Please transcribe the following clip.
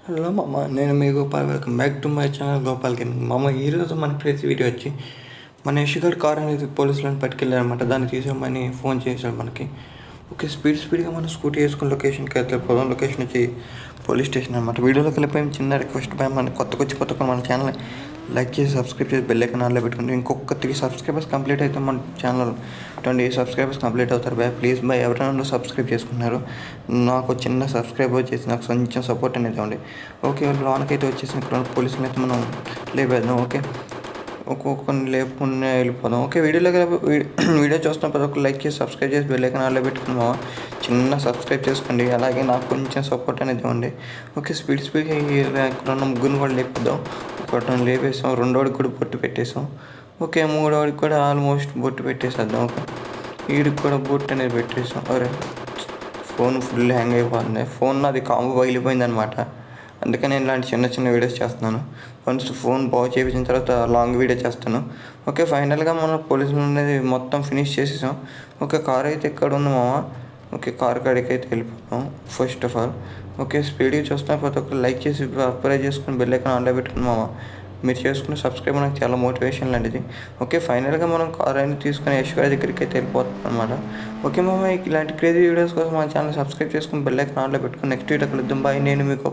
Hello మామ, నేను మీ Gopal. Welcome back to my channel Gopal gaming. మామ, ఈరోజు మన ప్రతి వీడియో వచ్చి మన యశ్గఢ్ కార్ అనేది పోలీసులను పట్టుకెళ్ళారనమాట. దాన్ని తీసామని ఫోన్ చేశాడు మనకి. ఓకే, స్పీడ్గా మనం స్కూటీ వేసుకుని లొకేషన్కి వెళ్తే పోదాం. లొకేషన్ వచ్చి పోలీస్ స్టేషన్ అనమాట. వీడియోలోకి వెళ్ళిపోయి చిన్న రిక్వెస్ట్ పై మన కొత్త మన ఛానల్ లైక్ చేసి సబ్స్క్రైబ్ చేసి బెల్ ఐకాన్ ఆన్లో పెట్టుకుంటే ఇంకొక 3 సబ్స్క్రైబర్స్ కంప్లీట్ అయితే మన ఛానల్ 20 సబ్స్క్రైబర్స్ కంప్లీట్ అవుతారు. ప్లీజ్ ఎవరైనా సబ్స్క్రైబ్ చేసుకున్నారు, నాకు చిన్న సబ్స్క్రైబ్ వచ్చేసి నాకు కొంచెం సపోర్ట్ అనేది ఇవ్వండి. ఓకే, లోనకైతే వచ్చేసి ఇక్కడ పోలీసులు అయితే మనం లేపేద్దాం. ఓకే, ఒక్కొక్కరిని లేపుకునే వెళ్ళిపోదాం. ఓకే, వీడియో చూస్తున్న ప్రతి ఒక్కరు లైక్ చేసి సబ్స్క్రైబ్ చేసి బెల్ ఐకాన్ ఆన్లో పెట్టుకున్నామా, చిన్న సబ్స్క్రైబ్ చేసుకోండి. అలాగే నాకు కొంచెం సపోర్ట్ అనేది ఇవ్వండి. ఓకే, స్పీడ్గా ఇక్కడ ఉన్న ముగ్గురిని కూడా లేపుద్దాం. ఒకటిని లేపేసాం, రెండోడికి కూడా బొట్టు పెట్టేసాం. ఓకే, మూడోడికి కూడా ఆల్మోస్ట్ బొట్టు పెట్టేసేద్దాం. ఓకే, వీడికి కూడా బొట్టు అనేది పెట్టేసాం. అరే, ఫోన్ ఫుల్ హ్యాంగ్ అయిపోతుంది. ఫోన్ నాది కాంబో పగిలిపోయిందనమాట. అందుకని నేను ఇలాంటి చిన్న వీడియోస్ చేస్తున్నాను. ఫస్ట్ ఫోన్ బాగు చేయించిన తర్వాత లాంగ్ వీడియో చేస్తాను. ఓకే, ఫైనల్గా మనం పోలీసులు అనేది మొత్తం ఫినిష్ చేసేసాం. ఓకే, కార్ అయితే ఎక్కడ ఉంది మామ? ఓకే, కార్ కాడికి అయితే వెళ్ళిపోతాం ఫస్ట్ ఆఫ్ ఆల్. ఓకే, స్పీడ్గా చూస్తున్నా ప్రతి ఒక్కరు లైక్ చేసి సబ్స్క్రైబ్ చేసుకుని బెల్ ఐకాన్ ఆన్లో పెట్టుకుని మామ. మీరు చేసుకున్న సబ్స్క్రైబ్ నాకు చాలా మోటివేషన్ లాంటిది. ఓకే, ఫైనల్గా మనం కార్ అయినా తీసుకుని యశ్వర్ దగ్గరికి అయితే వెళ్ళిపోతాం అనమాట. ఓకే మామ, ఇలాంటి క్రేజీ వీడియోస్ కోసం మన ఛానల్ సబ్స్క్రైబ్ చేసుకుని బెల్ ఐకాన్ ఆన్లో పెట్టుకుని నెక్స్ట్ వీడియో కలుద్దాం. బాయ్, నేను మీకు